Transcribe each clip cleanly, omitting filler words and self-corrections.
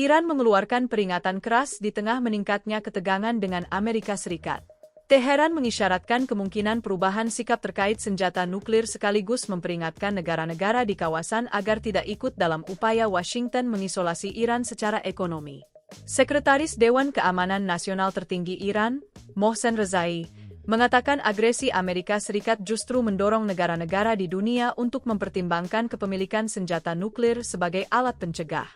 Iran mengeluarkan peringatan keras di tengah meningkatnya ketegangan dengan Amerika Serikat. Teheran mengisyaratkan kemungkinan perubahan sikap terkait senjata nuklir sekaligus memperingatkan negara-negara di kawasan agar tidak ikut dalam upaya Washington mengisolasi Iran secara ekonomi. Sekretaris Dewan Keamanan Nasional tertinggi Iran, Mohsen Rezai, mengatakan agresi Amerika Serikat justru mendorong negara-negara di dunia untuk mempertimbangkan kepemilikan senjata nuklir sebagai alat pencegah.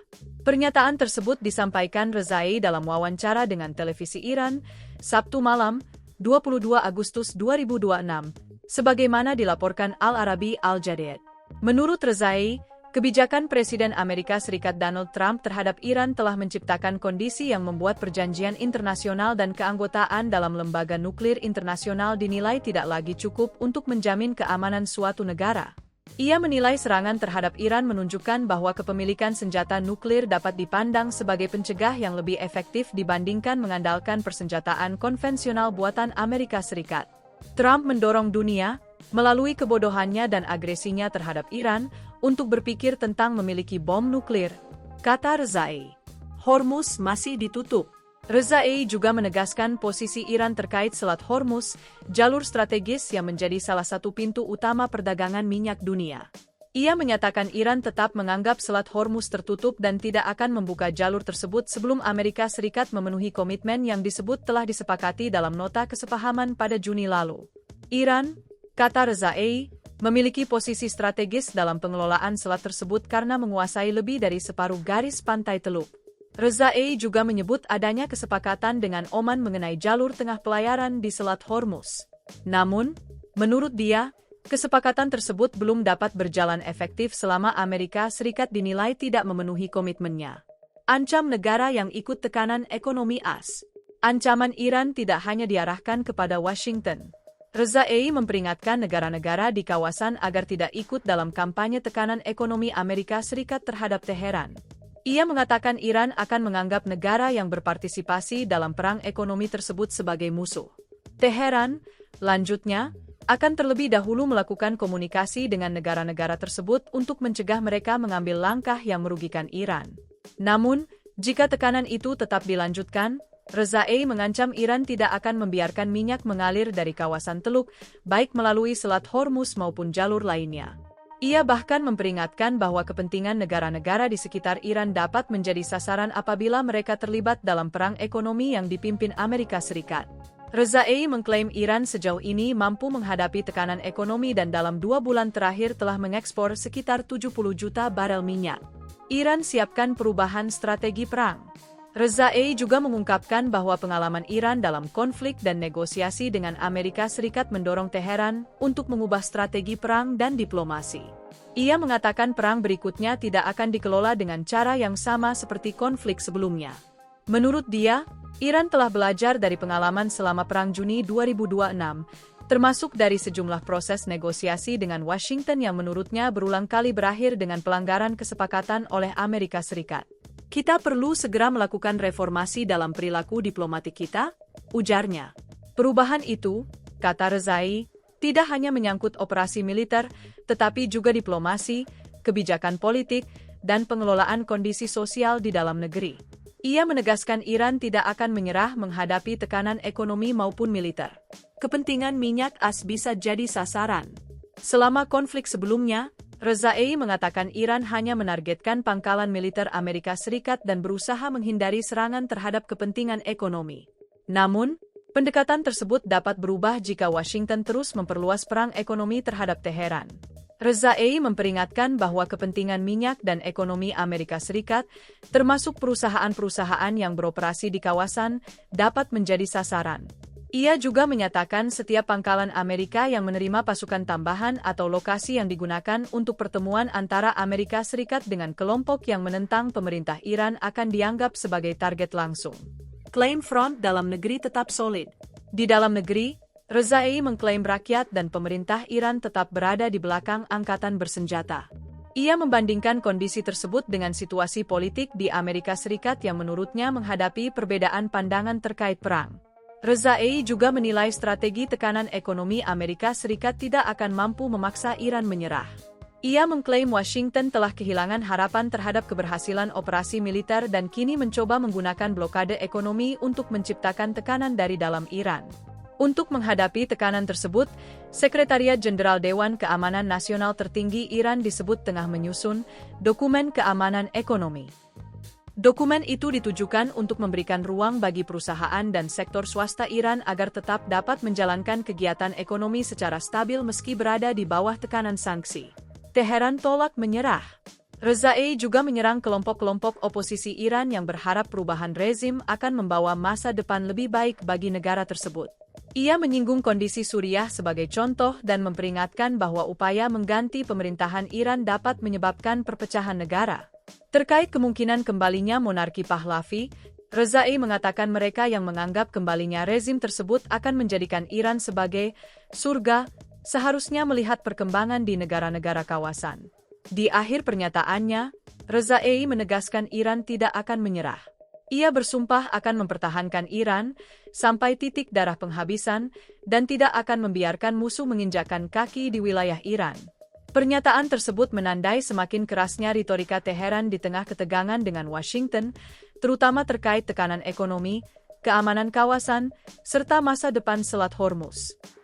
Pernyataan tersebut disampaikan Rezai dalam wawancara dengan televisi Iran, Sabtu malam, 22 Agustus 2026, sebagaimana dilaporkan Al-Arabi Al-Jadid. Menurut Rezai, kebijakan Presiden Amerika Serikat Donald Trump terhadap Iran telah menciptakan kondisi yang membuat perjanjian internasional dan keanggotaan dalam lembaga nuklir internasional dinilai tidak lagi cukup untuk menjamin keamanan suatu negara. Ia menilai serangan terhadap Iran menunjukkan bahwa kepemilikan senjata nuklir dapat dipandang sebagai pencegah yang lebih efektif dibandingkan mengandalkan persenjataan konvensional buatan Amerika Serikat. Trump mendorong dunia, melalui kebodohannya dan agresinya terhadap Iran, untuk berpikir tentang memiliki bom nuklir, kata Rezai. Hormuz masih ditutup. Rezai juga menegaskan posisi Iran terkait Selat Hormuz, jalur strategis yang menjadi salah satu pintu utama perdagangan minyak dunia. Ia menyatakan Iran tetap menganggap Selat Hormuz tertutup dan tidak akan membuka jalur tersebut sebelum Amerika Serikat memenuhi komitmen yang disebut telah disepakati dalam nota kesepahaman pada Juni lalu. Iran, kata Rezai, memiliki posisi strategis dalam pengelolaan selat tersebut karena menguasai lebih dari separuh garis pantai Teluk. Rezai juga menyebut adanya kesepakatan dengan Oman mengenai jalur tengah pelayaran di Selat Hormuz. Namun, menurut dia, kesepakatan tersebut belum dapat berjalan efektif selama Amerika Serikat dinilai tidak memenuhi komitmennya. Ancam negara yang ikut tekanan ekonomi AS. Ancaman Iran tidak hanya diarahkan kepada Washington. Rezai memperingatkan negara-negara di kawasan agar tidak ikut dalam kampanye tekanan ekonomi Amerika Serikat terhadap Teheran. Ia mengatakan Iran akan menganggap negara yang berpartisipasi dalam perang ekonomi tersebut sebagai musuh. Teheran, lanjutnya, akan terlebih dahulu melakukan komunikasi dengan negara-negara tersebut untuk mencegah mereka mengambil langkah yang merugikan Iran. Namun, jika tekanan itu tetap dilanjutkan, Rezai mengancam Iran tidak akan membiarkan minyak mengalir dari kawasan Teluk, baik melalui Selat Hormuz maupun jalur lainnya. Ia bahkan memperingatkan bahwa kepentingan negara-negara di sekitar Iran dapat menjadi sasaran apabila mereka terlibat dalam perang ekonomi yang dipimpin Amerika Serikat. Rezai mengklaim Iran sejauh ini mampu menghadapi tekanan ekonomi dan dalam 2 bulan terakhir telah mengekspor sekitar 70 juta barel minyak. Iran siapkan perubahan strategi perang. Rezai juga mengungkapkan bahwa pengalaman Iran dalam konflik dan negosiasi dengan Amerika Serikat mendorong Teheran untuk mengubah strategi perang dan diplomasi. Ia mengatakan perang berikutnya tidak akan dikelola dengan cara yang sama seperti konflik sebelumnya. Menurut dia, Iran telah belajar dari pengalaman selama Perang Juni 2026, termasuk dari sejumlah proses negosiasi dengan Washington yang menurutnya berulang kali berakhir dengan pelanggaran kesepakatan oleh Amerika Serikat. Kita perlu segera melakukan reformasi dalam perilaku diplomatik kita, ujarnya. Perubahan itu, kata Rezai, tidak hanya menyangkut operasi militer, tetapi juga diplomasi, kebijakan politik, dan pengelolaan kondisi sosial di dalam negeri. Ia menegaskan Iran tidak akan menyerah menghadapi tekanan ekonomi maupun militer. Kepentingan minyak AS bisa jadi sasaran. Selama konflik sebelumnya, Rezai mengatakan Iran hanya menargetkan pangkalan militer Amerika Serikat dan berusaha menghindari serangan terhadap kepentingan ekonomi. Namun, pendekatan tersebut dapat berubah jika Washington terus memperluas perang ekonomi terhadap Teheran. Rezai memperingatkan bahwa kepentingan minyak dan ekonomi Amerika Serikat, termasuk perusahaan-perusahaan yang beroperasi di kawasan, dapat menjadi sasaran. Ia juga menyatakan setiap pangkalan Amerika yang menerima pasukan tambahan atau lokasi yang digunakan untuk pertemuan antara Amerika Serikat dengan kelompok yang menentang pemerintah Iran akan dianggap sebagai target langsung. Klaim front dalam negeri tetap solid. Di dalam negeri, Rezai mengklaim rakyat dan pemerintah Iran tetap berada di belakang angkatan bersenjata. Ia membandingkan kondisi tersebut dengan situasi politik di Amerika Serikat yang menurutnya menghadapi perbedaan pandangan terkait perang. Rezai juga menilai strategi tekanan ekonomi Amerika Serikat tidak akan mampu memaksa Iran menyerah. Ia mengklaim Washington telah kehilangan harapan terhadap keberhasilan operasi militer dan kini mencoba menggunakan blokade ekonomi untuk menciptakan tekanan dari dalam Iran. Untuk menghadapi tekanan tersebut, Sekretariat Jenderal Dewan Keamanan Nasional tertinggi Iran disebut tengah menyusun dokumen keamanan ekonomi. Dokumen itu ditujukan untuk memberikan ruang bagi perusahaan dan sektor swasta Iran agar tetap dapat menjalankan kegiatan ekonomi secara stabil meski berada di bawah tekanan sanksi. Teheran tolak menyerah. Rezai juga menyerang kelompok-kelompok oposisi Iran yang berharap perubahan rezim akan membawa masa depan lebih baik bagi negara tersebut. Ia menyinggung kondisi Suriah sebagai contoh dan memperingatkan bahwa upaya mengganti pemerintahan Iran dapat menyebabkan perpecahan negara. Terkait kemungkinan kembalinya monarki Pahlavi, Rezai mengatakan mereka yang menganggap kembalinya rezim tersebut akan menjadikan Iran sebagai surga, seharusnya melihat perkembangan di negara-negara kawasan. Di akhir pernyataannya, Rezai menegaskan Iran tidak akan menyerah. Ia bersumpah akan mempertahankan Iran sampai titik darah penghabisan dan tidak akan membiarkan musuh menginjakkan kaki di wilayah Iran. Pernyataan tersebut menandai semakin kerasnya retorika Teheran di tengah ketegangan dengan Washington, terutama terkait tekanan ekonomi, keamanan kawasan, serta masa depan Selat Hormuz.